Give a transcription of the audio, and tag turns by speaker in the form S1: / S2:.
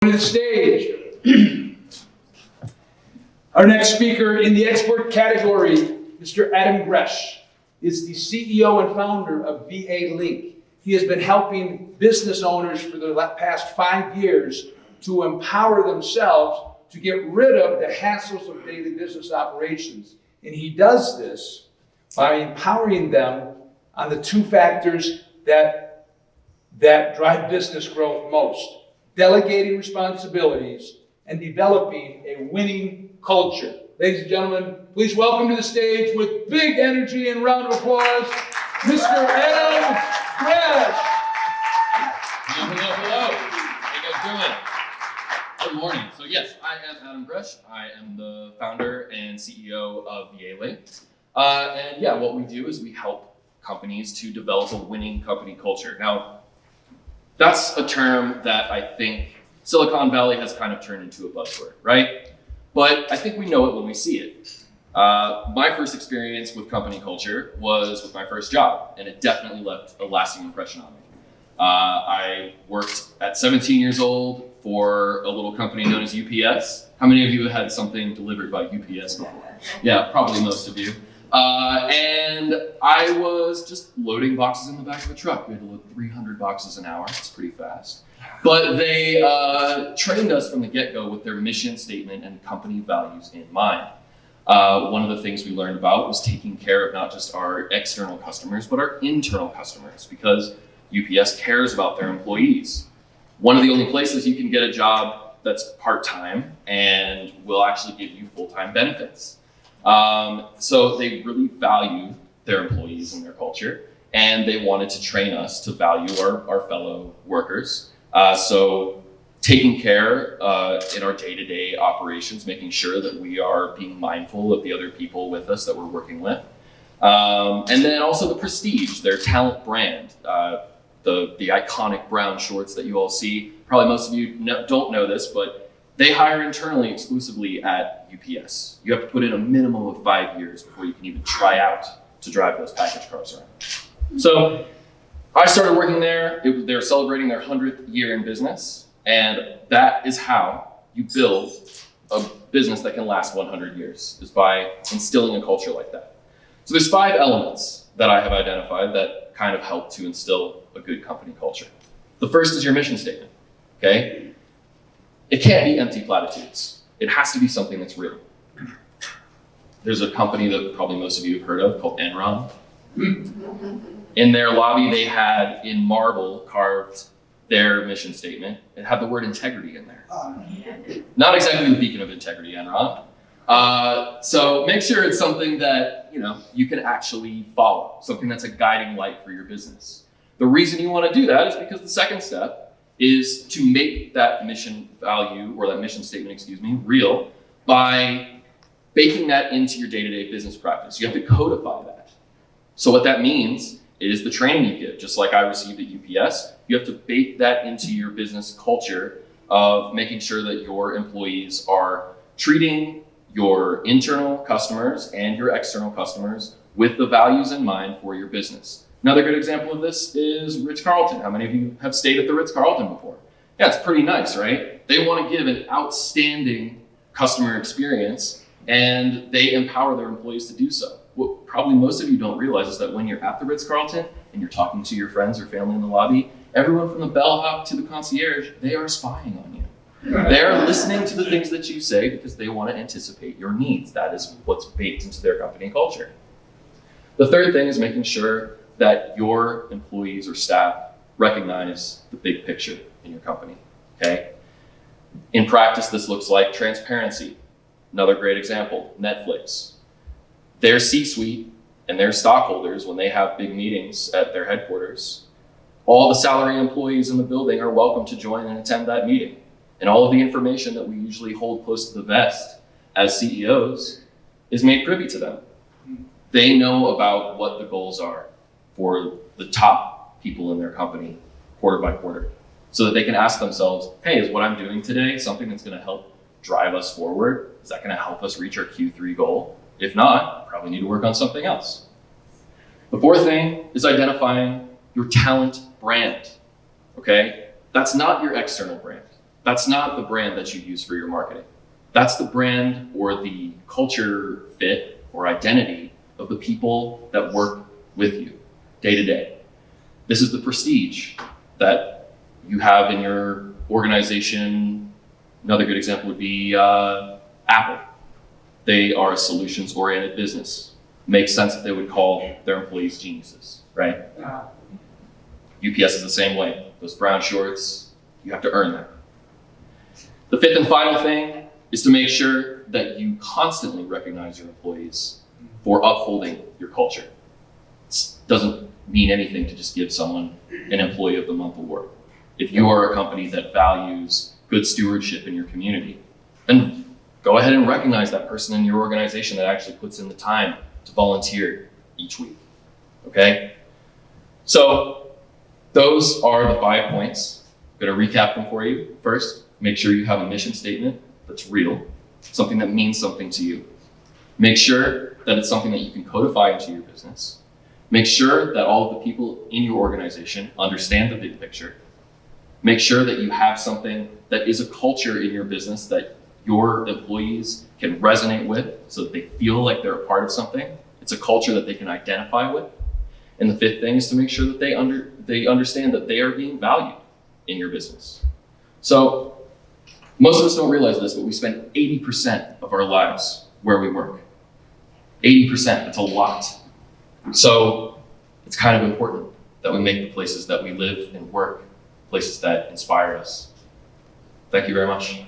S1: To the stage. Our next speaker in the expert category, Mr. Adam Gresch, is the CEO and founder of VA Link. He has been helping business owners for the past 5 years to empower themselves to get rid of the hassles of daily business operations. And he does this by empowering them on the two factors that drive business growth most: delegating responsibilities and developing a winning culture. Ladies and gentlemen, please welcome to the stage with big energy and round of applause, Mr. Adam Gresch.
S2: Hello. How you guys doing? Good morning. So yes, I am Adam Gresch. I am the founder and CEO of VA Link. And yeah, what we do is we help companies to develop a winning company culture. Now, that's a term that I think Silicon Valley has kind of turned into a buzzword, right? But I think we know it when we see it. My first experience with company culture was with my first job, and it definitely left a lasting impression on me. I worked at 17 years old for a little company known as UPS. How many of you have had something delivered by UPS before? Yeah, probably most of you. And I was just loading boxes in the back of a truck. We had to load 300 boxes an hour. It's pretty fast. But they trained us from the get-go with their mission statement and company values in mind. One of the things we learned about was taking care of not just our external customers, but our internal customers, because UPS cares about their employees. One of the only places you can get a job that's part-time and will actually give you full-time benefits. So they really value their employees and their culture, and they wanted to train us to value our fellow workers. So taking care in our day-to-day operations, making sure that we are being mindful of the other people with us that we're working with. And then also the prestige, their talent brand, the iconic brown shorts that you all see. Probably most of you don't know this, but they hire internally exclusively at UPS. You have to put in a minimum of 5 years before you can even try out to drive those package cars around. So I started working there. They were celebrating their 100th year in business, and that is how you build a business that can last 100 years, is by instilling a culture like that. So there's 5 elements that I have identified that kind of help to instill a good company culture. The first is your mission statement, okay? It can't be empty platitudes. It has to be something that's real. There's a company that probably most of you have heard of called Enron. In their lobby, they had in marble carved their mission statement. It had the word integrity in there. Not exactly the beacon of integrity, Enron. So make sure it's something that you can actually follow, something that's a guiding light for your business. The reason you want to do that is because the second step is to make that mission value, or that mission statement, real by baking that into your day-to-day business practice. You have to codify that. So what that means is the training you give, just like I received at UPS, you have to bake that into your business culture of making sure that your employees are treating your internal customers and your external customers with the values in mind for your business. Another good example of this is Ritz-Carlton. How many of you have stayed at the Ritz-Carlton before? Yeah, it's pretty nice, right? They want to give an outstanding customer experience, and they empower their employees to do so. What probably most of you don't realize is that when you're at the Ritz-Carlton and you're talking to your friends or family in the lobby, everyone from the bellhop to the concierge, they are spying on you. They are listening to the things that you say because they want to anticipate your needs. That is what's baked into their company culture. The third thing is making sure that your employees or staff recognize the big picture in your company, okay? In practice, this looks like transparency. Another great example, Netflix. Their C-suite and their stockholders, when they have big meetings at their headquarters, all the salary employees in the building are welcome to join and attend that meeting. And all of the information that we usually hold close to the vest as CEOs is made privy to them. They know about what the goals are for the top people in their company quarter by quarter, so that they can ask themselves, hey, is what I'm doing today something that's going to help drive us forward? Is that going to help us reach our Q3 goal? If not, probably need to work on something else. The fourth thing is identifying your talent brand, okay? That's not your external brand. that's not the brand that you use for your marketing. That's the brand or the culture fit or identity of the people that work with you day to day. This is the prestige that you have in your organization. Another good example would be Apple. They are a solutions-oriented business. Makes sense that they would call their employees geniuses, right? UPS is the same way. Those brown shorts, you have to earn them. The fifth and final thing is to make sure that you constantly recognize your employees for upholding your culture. It doesn't mean anything to just give someone an Employee of the Month award. If you are a company that values good stewardship in your community, then go ahead and recognize that person in your organization that actually puts in the time to volunteer each week, okay? So those are the 5 points. I'm gonna recap them for you. First, make sure you have a mission statement that's real, something that means something to you. Make sure that it's something that you can codify into your business. Make sure that all of the people in your organization understand the big picture. Make sure that you have something that is a culture in your business that your employees can resonate with so that they feel like they're a part of something. It's a culture that they can identify with. And the fifth thing is to make sure that they understand that they are being valued in your business. So most of us don't realize this, but we spend 80% of our lives where we work. 80%, that's a lot. So it's kind of important that we make the places that we live and work places that inspire us. Thank you very much.